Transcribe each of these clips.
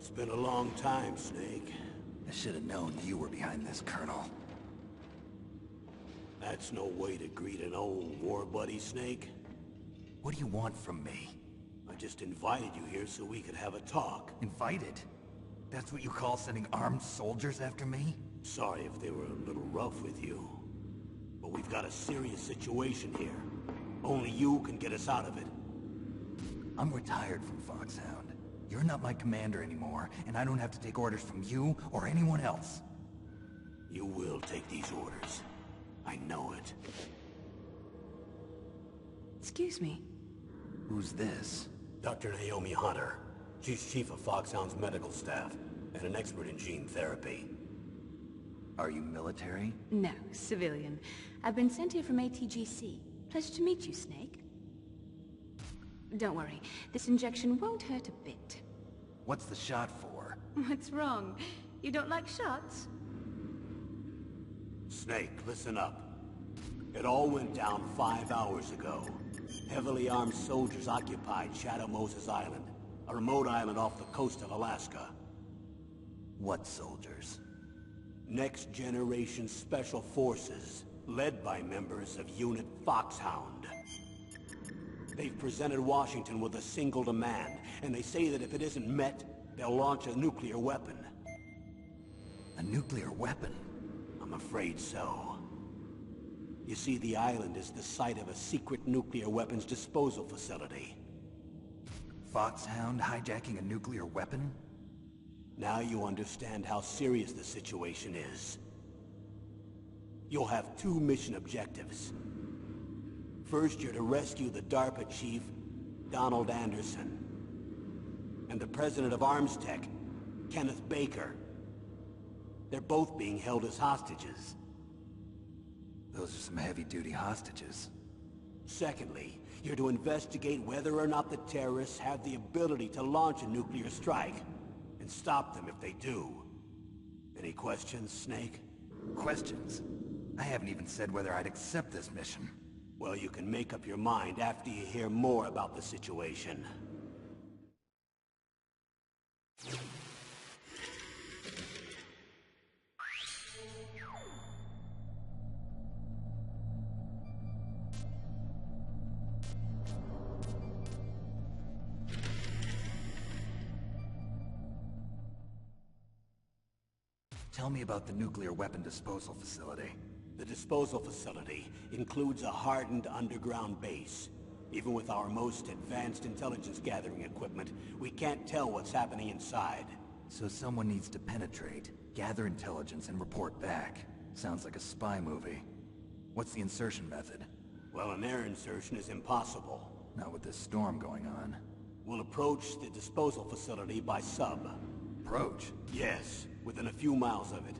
It's been a long time, Snake. I should have known you were behind this, Colonel. That's no way to greet an old war buddy, Snake. What do you want from me? I just invited you here so we could have a talk. Invited? That's what you call sending armed soldiers after me? Sorry if they were a little rough with you. But we've got a serious situation here. Only you can get us out of it. I'm retired from Foxhound. You're not my commander anymore, and I don't have to take orders from you or anyone else. You will take these orders. I know it. Excuse me. Who's this? Dr. Naomi Hunter. She's chief of Foxhound's medical staff, and an expert in gene therapy. Are you military? No, civilian. I've been sent here from ATGC. Pleasure to meet you, Snake. Don't worry, this injection won't hurt a bit. What's the shot for? What's wrong? You don't like shots? Snake, listen up. It all went down 5 hours ago. Heavily armed soldiers occupied Shadow Moses Island, a remote island off the coast of Alaska. What soldiers? Next Generation Special Forces, led by members of Unit Foxhound. They've presented Washington with a single demand, and they say that if it isn't met, they'll launch a nuclear weapon. A nuclear weapon? I'm afraid so. You see, the island is the site of a secret nuclear weapons disposal facility. Foxhound hijacking a nuclear weapon? Now you understand how serious the situation is. You'll have 2 mission objectives. First, you're to rescue the DARPA chief, Donald Anderson, and the president of Armstech, Kenneth Baker. They're both being held as hostages. Those are some heavy-duty hostages. Secondly, you're to investigate whether or not the terrorists have the ability to launch a nuclear strike, and stop them if they do. Any questions, Snake? Questions? I haven't even said whether I'd accept this mission. Well, you can make up your mind after you hear more about the situation. Tell me about the nuclear weapon disposal facility. The disposal facility includes a hardened underground base. Even with our most advanced intelligence gathering equipment, we can't tell what's happening inside. So someone needs to penetrate, gather intelligence, and report back. Sounds like a spy movie. What's the insertion method? Well, an air insertion is impossible. Not with this storm going on. We'll approach the disposal facility by sub. Approach? Yes, within a few miles of it.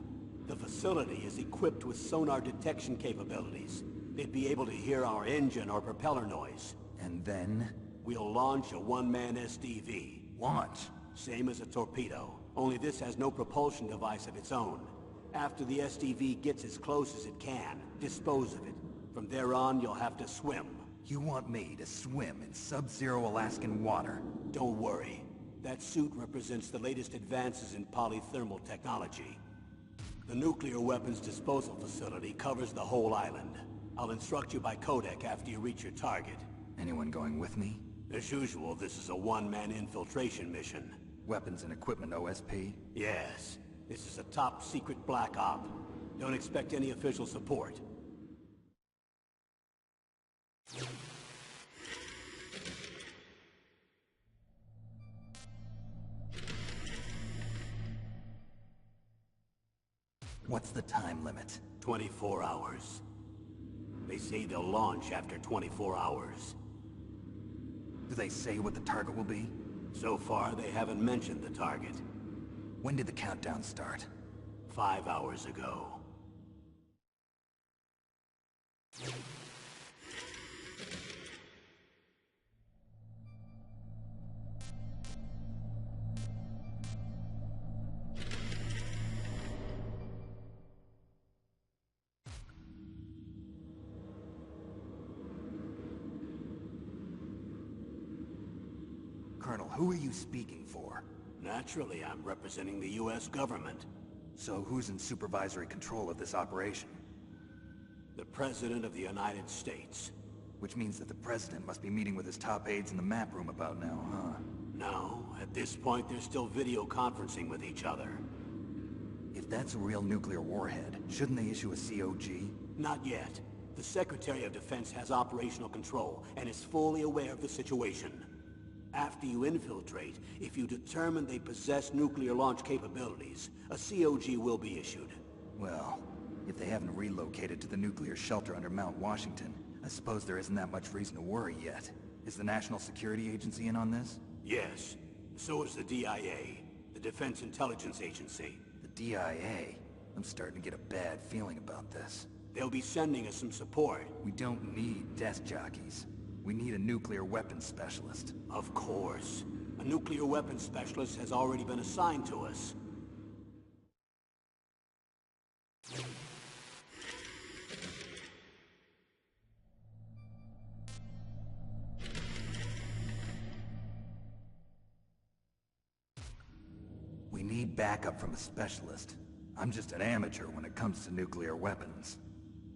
The facility is equipped with sonar detection capabilities. They'd be able to hear our engine or propeller noise. And then? We'll launch a one-man SDV. Launch? Same as a torpedo, only this has no propulsion device of its own. After the SDV gets as close as it can, dispose of it. From there on, you'll have to swim. You want me to swim in sub-zero Alaskan water? Don't worry. That suit represents the latest advances in polythermal technology. The nuclear weapons disposal facility covers the whole island. I'll instruct you by codec after you reach your target. Anyone going with me? As usual, this is a one-man infiltration mission. Weapons and equipment OSP? Yes. This is a top-secret black op. Don't expect any official support. What's the time limit? 24 hours. They say they'll launch after 24 hours. Do they say what the target will be? So far, they haven't mentioned the target. When did the countdown start? 5 hours ago. Colonel, who are you speaking for? Naturally, I'm representing the U.S. government. So who's in supervisory control of this operation? The President of the United States. Which means that the President must be meeting with his top aides in the map room about now, huh? No, at this point they're still video conferencing with each other. If that's a real nuclear warhead, shouldn't they issue a COG? Not yet. The Secretary of Defense has operational control and is fully aware of the situation. After you infiltrate, if you determine they possess nuclear launch capabilities, a COG will be issued. Well, if they haven't relocated to the nuclear shelter under Mount Washington, I suppose there isn't that much reason to worry yet. Is the National Security Agency in on this? Yes. So is the DIA, the Defense Intelligence Agency. The DIA? I'm starting to get a bad feeling about this. They'll be sending us some support. We don't need desk jockeys. We need a nuclear weapons specialist. Of course. A nuclear weapons specialist has already been assigned to us. We need backup from a specialist. I'm just an amateur when it comes to nuclear weapons.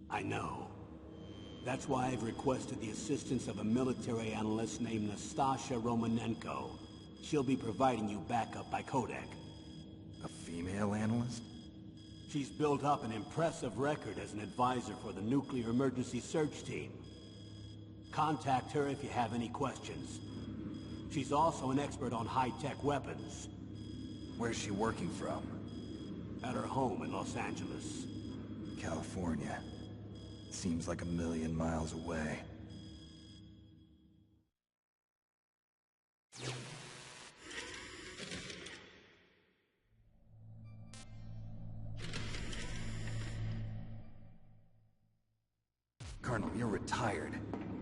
I know. That's why I've requested the assistance of a military analyst named Nastasha Romanenko. She'll be providing you backup by Kodak. A female analyst? She's built up an impressive record as an advisor for the Nuclear Emergency Search Team. Contact her if you have any questions. She's also an expert on high-tech weapons. Where's she working from? At her home in Los Angeles. California. Seems like 1,000,000 miles away. Colonel, you're retired.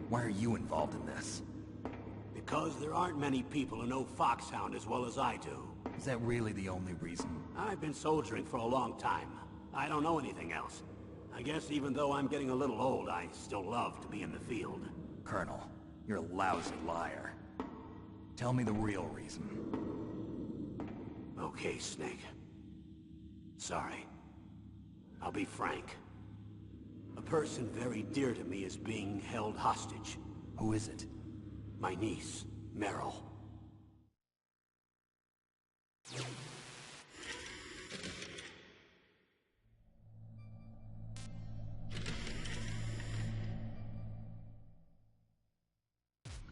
Why are you involved in this? Because there aren't many people who know Foxhound as well as I do. Is that really the only reason? I've been soldiering for a long time. I don't know anything else. I guess even though I'm getting a little old, I still love to be in the field. Colonel, you're a lousy liar. Tell me the real reason. Okay, Snake. Sorry. I'll be frank. A person very dear to me is being held hostage. Who is it? My niece, Meryl.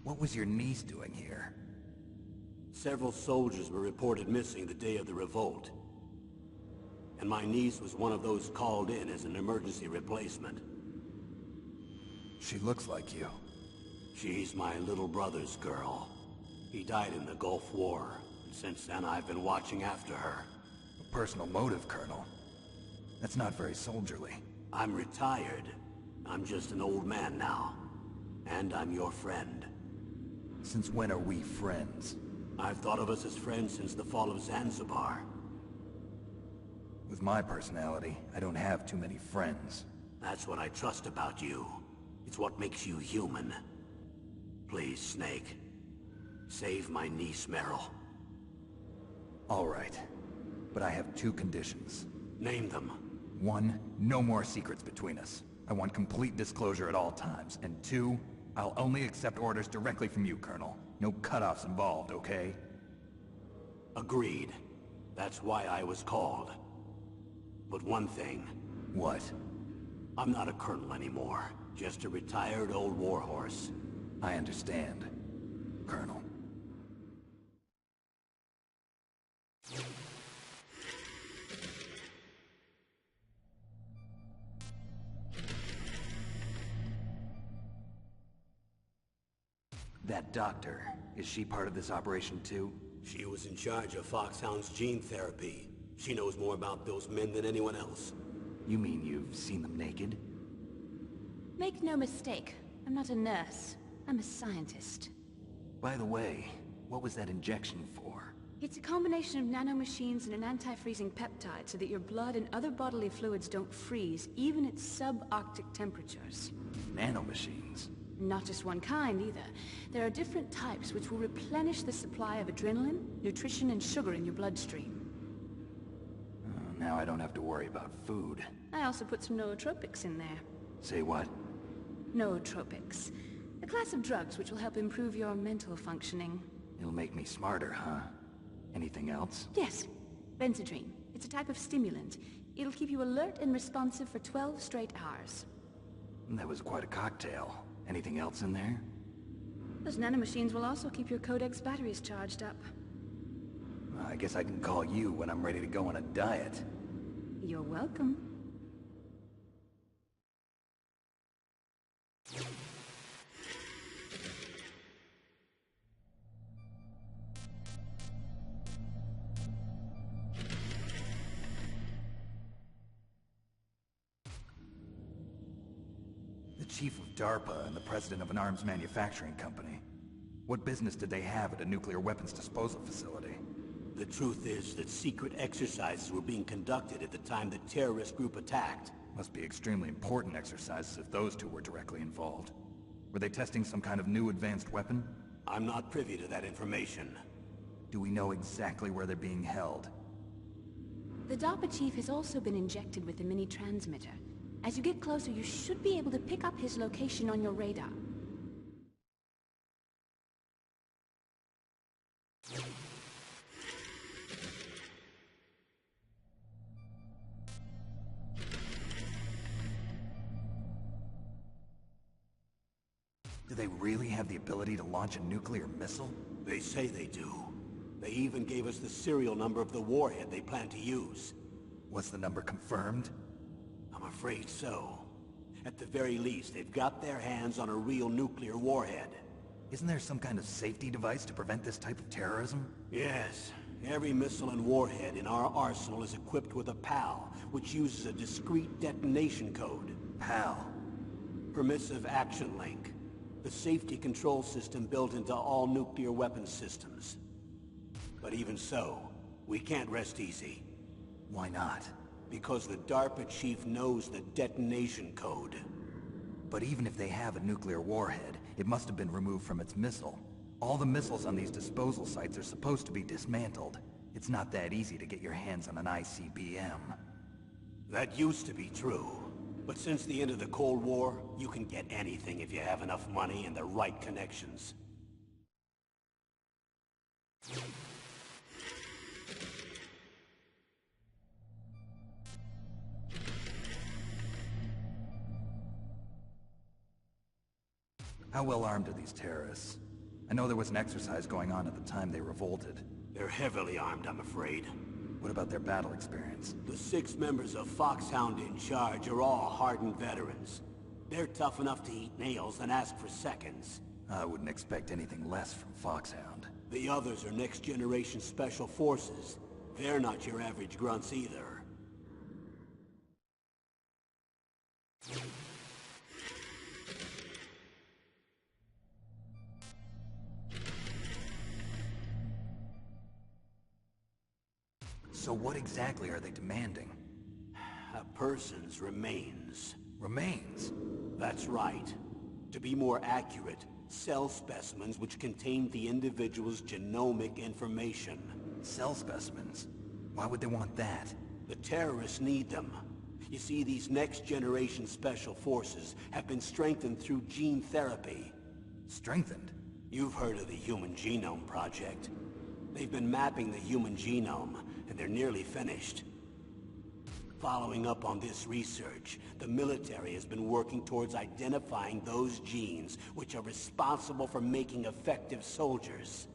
What was your niece doing here? Several soldiers were reported missing the day of the revolt. And my niece was one of those called in as an emergency replacement. She looks like you. She's my little brother's girl. He died in the Gulf War, and since then I've been watching after her. A personal motive, Colonel. That's not very soldierly. I'm retired. I'm just an old man now. And I'm your friend. Since when are we friends? I've thought of us as friends since the fall of Zanzibar. With my personality, I don't have too many friends. That's what I trust about you. It's what makes you human. Please, Snake. Save my niece, Meryl. All right. But I have 2 conditions. Name them. 1, no more secrets between us. I want complete disclosure at all times. And 2, I'll only accept orders directly from you, Colonel. No cutoffs involved, okay? Agreed. That's why I was called. But one thing. What? I'm not a colonel anymore. Just a retired old warhorse. I understand, Colonel. That doctor, is she part of this operation too? She was in charge of Foxhound's gene therapy. She knows more about those men than anyone else. You mean you've seen them naked? Make no mistake, I'm not a nurse. I'm a scientist. By the way, what was that injection for? It's a combination of nanomachines and an anti-freezing peptide so that your blood and other bodily fluids don't freeze, even at subarctic temperatures. Nanomachines? Not just one kind, either. There are different types which will replenish the supply of adrenaline, nutrition, and sugar in your bloodstream. Now I don't have to worry about food. I also put some nootropics in there. Say what? Nootropics. A class of drugs which will help improve your mental functioning. It'll make me smarter, huh? Anything else? Yes. Benzedrine. It's a type of stimulant. It'll keep you alert and responsive for 12 straight hours. That was quite a cocktail. Anything else in there? Those nanomachines will also keep your Codex batteries charged up. I guess I can call you when I'm ready to go on a diet. You're welcome. The chief of DARPA and the president of an arms manufacturing company. What business did they have at a nuclear weapons disposal facility? The truth is that secret exercises were being conducted at the time the terrorist group attacked. Must be extremely important exercises if those two were directly involved. Were they testing some kind of new advanced weapon? I'm not privy to that information. Do we know exactly where they're being held? The DARPA chief has also been injected with a mini-transmitter. As you get closer, you should be able to pick up his location on your radar. Do they really have the ability to launch a nuclear missile? They say they do. They even gave us the serial number of the warhead they plan to use. Was the number confirmed? I'm afraid so. At the very least, they've got their hands on a real nuclear warhead. Isn't there some kind of safety device to prevent this type of terrorism? Yes. Every missile and warhead in our arsenal is equipped with a PAL, which uses a discrete detonation code. PAL? Permissive Action Link. The safety control system built into all nuclear weapons systems. But even so, we can't rest easy. Why not? Because the DARPA chief knows the detonation code. But even if they have a nuclear warhead, it must have been removed from its missile. All the missiles on these disposal sites are supposed to be dismantled. It's not that easy to get your hands on an ICBM. That used to be true. But since the end of the Cold War, you can get anything if you have enough money and the right connections. How well armed are these terrorists? I know there was an exercise going on at the time they revolted. They're heavily armed, I'm afraid. What about their battle experience? The 6 members of Foxhound in charge are all hardened veterans. They're tough enough to eat nails and ask for seconds. I wouldn't expect anything less from Foxhound. The others are next-generation special forces. They're not your average grunts either. So what exactly are they demanding? A person's remains. Remains? That's right. To be more accurate, cell specimens which contain the individual's genomic information. Cell specimens? Why would they want that? The terrorists need them. You see, these next-generation special forces have been strengthened through gene therapy. Strengthened? You've heard of the Human Genome Project. They've been mapping the human genome, and they're nearly finished. Following up on this research, the military has been working towards identifying those genes which are responsible for making effective soldiers.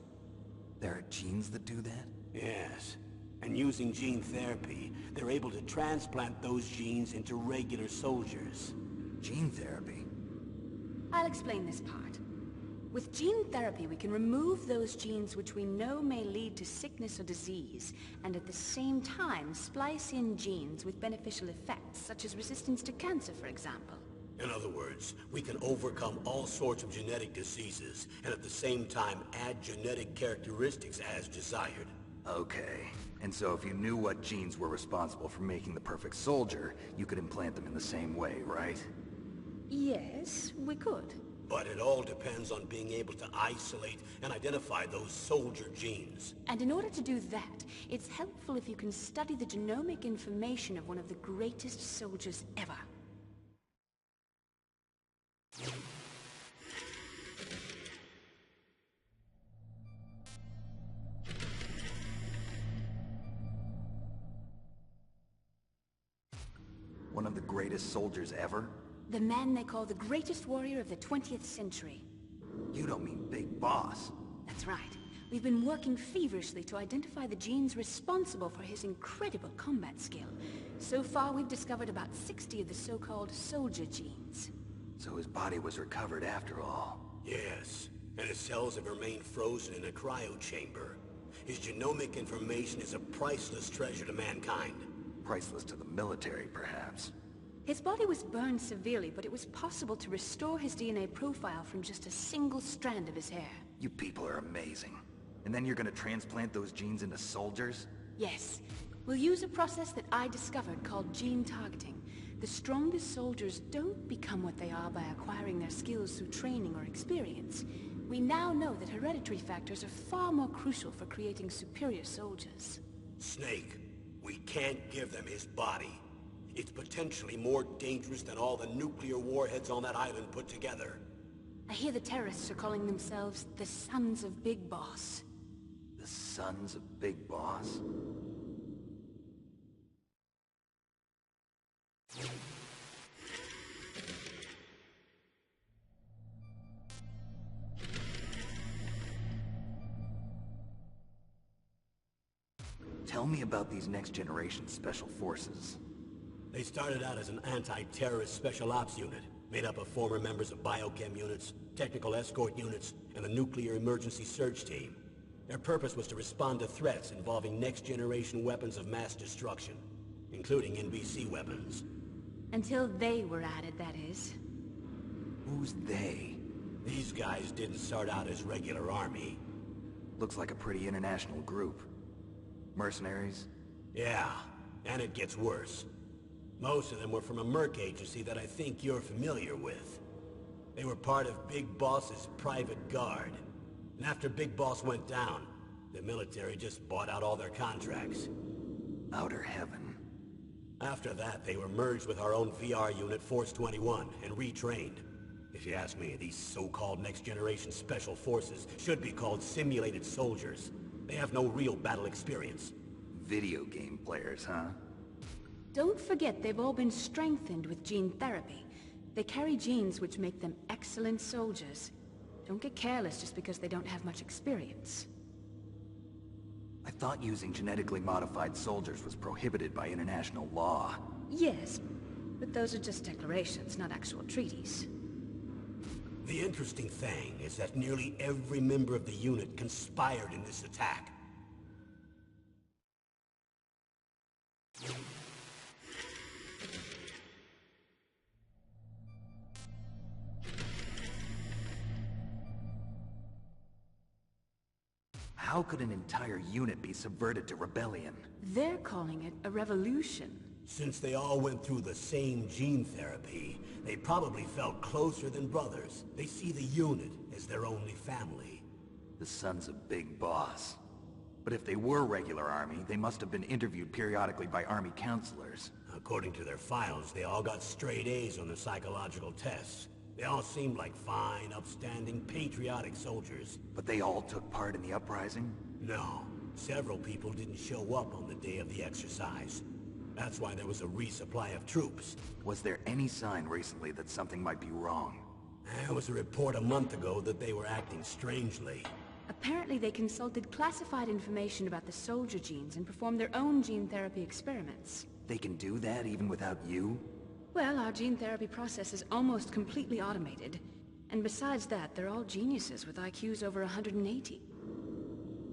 There are genes that do that? Yes. And using gene therapy, they're able to transplant those genes into regular soldiers. Gene therapy? I'll explain this part. With gene therapy, we can remove those genes which we know may lead to sickness or disease, and at the same time splice in genes with beneficial effects, such as resistance to cancer, for example. In other words, we can overcome all sorts of genetic diseases, and at the same time add genetic characteristics as desired. Okay. And so if you knew what genes were responsible for making the perfect soldier, you could implant them in the same way, right? Yes, we could. But it all depends on being able to isolate and identify those soldier genes. And in order to do that, it's helpful if you can study the genomic information of one of the greatest soldiers ever. One of the greatest soldiers ever? The man they call the greatest warrior of the 20th century. You don't mean Big Boss. That's right. We've been working feverishly to identify the genes responsible for his incredible combat skill. So far, we've discovered about 60 of the so-called soldier genes. So his body was recovered after all. Yes, and his cells have remained frozen in a cryo chamber. His genomic information is a priceless treasure to mankind. Priceless to the military, perhaps. His body was burned severely, but it was possible to restore his DNA profile from just a single strand of his hair. You people are amazing. And then you're gonna transplant those genes into soldiers? Yes. We'll use a process that I discovered called gene targeting. The strongest soldiers don't become what they are by acquiring their skills through training or experience. We now know that hereditary factors are far more crucial for creating superior soldiers. Snake, we can't give them his body. It's potentially more dangerous than all the nuclear warheads on that island put together. I hear the terrorists are calling themselves the Sons of Big Boss. The Sons of Big Boss? Tell me about these next-generation special forces. They started out as an anti-terrorist special ops unit, made up of former members of biochem units, technical escort units, and the nuclear emergency surge team. Their purpose was to respond to threats involving next-generation weapons of mass destruction, including NBC weapons. Until they were added, that is. Who's they? These guys didn't start out as regular army. Looks like a pretty international group. Mercenaries? Yeah, and it gets worse. Most of them were from a merc agency that I think you're familiar with. They were part of Big Boss's private guard. And after Big Boss went down, the military just bought out all their contracts. Outer heaven. After that, they were merged with our own VR unit, Force 21, and retrained. If you ask me, these so-called next-generation special forces should be called simulated soldiers. They have no real battle experience. Video game players, huh? Don't forget they've all been strengthened with gene therapy. They carry genes which make them excellent soldiers. Don't get careless just because they don't have much experience. I thought using genetically modified soldiers was prohibited by international law. Yes, but those are just declarations, not actual treaties. The interesting thing is that nearly every member of the unit conspired in this attack. How could an entire unit be subverted to rebellion? They're calling it a revolution. Since they all went through the same gene therapy, they probably felt closer than brothers. They see the unit as their only family. The Sons of Big Boss. But if they were regular army, they must have been interviewed periodically by army counselors. According to their files, they all got straight A's on the psychological tests. They all seemed like fine, upstanding, patriotic soldiers. But they all took part in the uprising? No, several people didn't show up on the day of the exercise. That's why there was a resupply of troops. Was there any sign recently that something might be wrong? There was a report a month ago that they were acting strangely. Apparently they consulted classified information about the soldier genes and performed their own gene therapy experiments. They can do that even without you? Well, our gene therapy process is almost completely automated. And besides that, they're all geniuses with IQs over 180.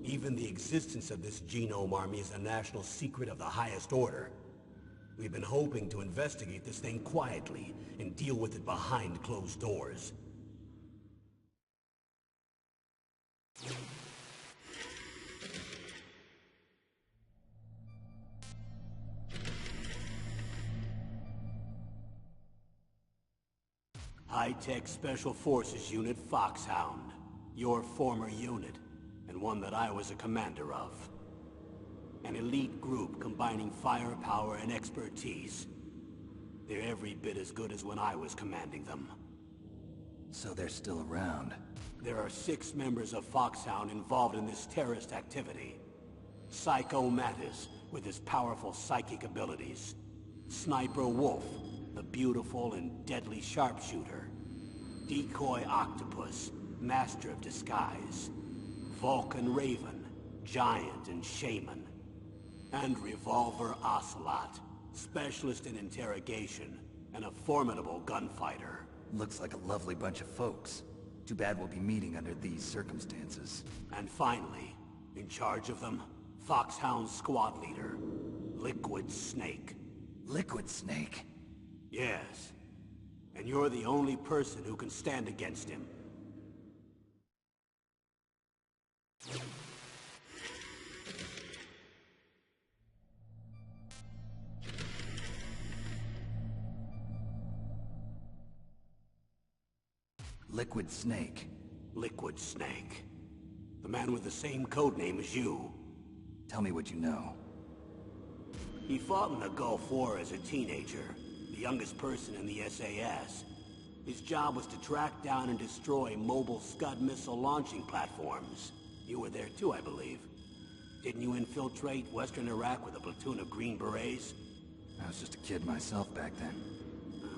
Even the existence of this genome army is a national secret of the highest order. We've been hoping to investigate this thing quietly and deal with it behind closed doors. High-tech Special Forces Unit Foxhound. Your former unit, and one that I was a commander of. An elite group combining firepower and expertise. They're every bit as good as when I was commanding them. So they're still around. There are 6 members of Foxhound involved in this terrorist activity. Psycho Mattis, with his powerful psychic abilities. Sniper Wolf, the beautiful and deadly sharpshooter. Decoy Octopus, master of disguise. Vulcan Raven, giant and shaman. And Revolver Ocelot, specialist in interrogation and a formidable gunfighter. Looks like a lovely bunch of folks. Too bad we'll be meeting under these circumstances. And finally, in charge of them, Foxhound's squad leader, Liquid Snake. Liquid Snake? Yes. And you're the only person who can stand against him. Liquid Snake. Liquid Snake. The man with the same codename as you. Tell me what you know. He fought in the Gulf War as a teenager, the youngest person in the SAS. His job was to track down and destroy mobile Scud missile launching platforms. You were there too, I believe. Didn't you infiltrate Western Iraq with a platoon of Green Berets? I was just a kid myself back then.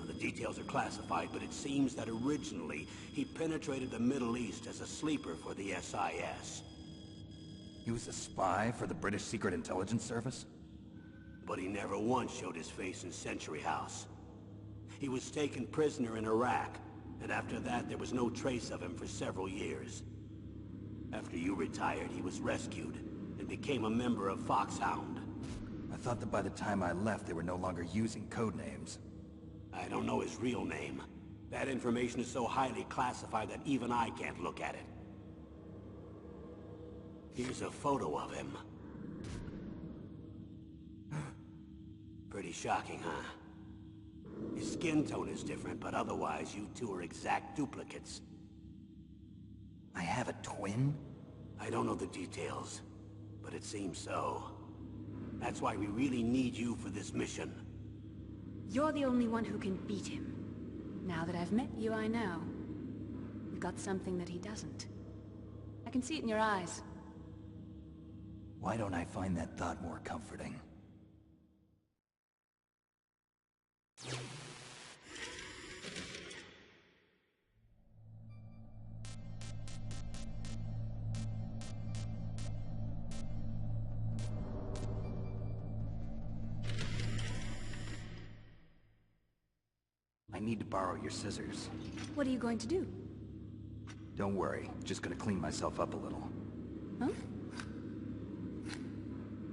The details are classified, but it seems that originally he penetrated the Middle East as a sleeper for the SIS. He was a spy for the British Secret Intelligence Service? But he never once showed his face in Century House. He was taken prisoner in Iraq, and after that there was no trace of him for several years. After you retired, he was rescued and became a member of Foxhound. I thought that by the time I left, they were no longer using codenames. I don't know his real name. That information is so highly classified that even I can't look at it. Here's a photo of him. Pretty shocking, huh? His skin tone is different, but otherwise you two are exact duplicates. I have a twin? I don't know the details, but it seems so. That's why we really need you for this mission. You're the only one who can beat him. Now that I've met you, I know. You've got something that he doesn't. I can see it in your eyes. Why don't I find that thought more comforting? I need to borrow your scissors. What are you going to do? Don't worry, just gonna clean myself up a little. Huh?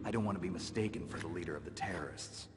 I don't want to be mistaken for the leader of the terrorists.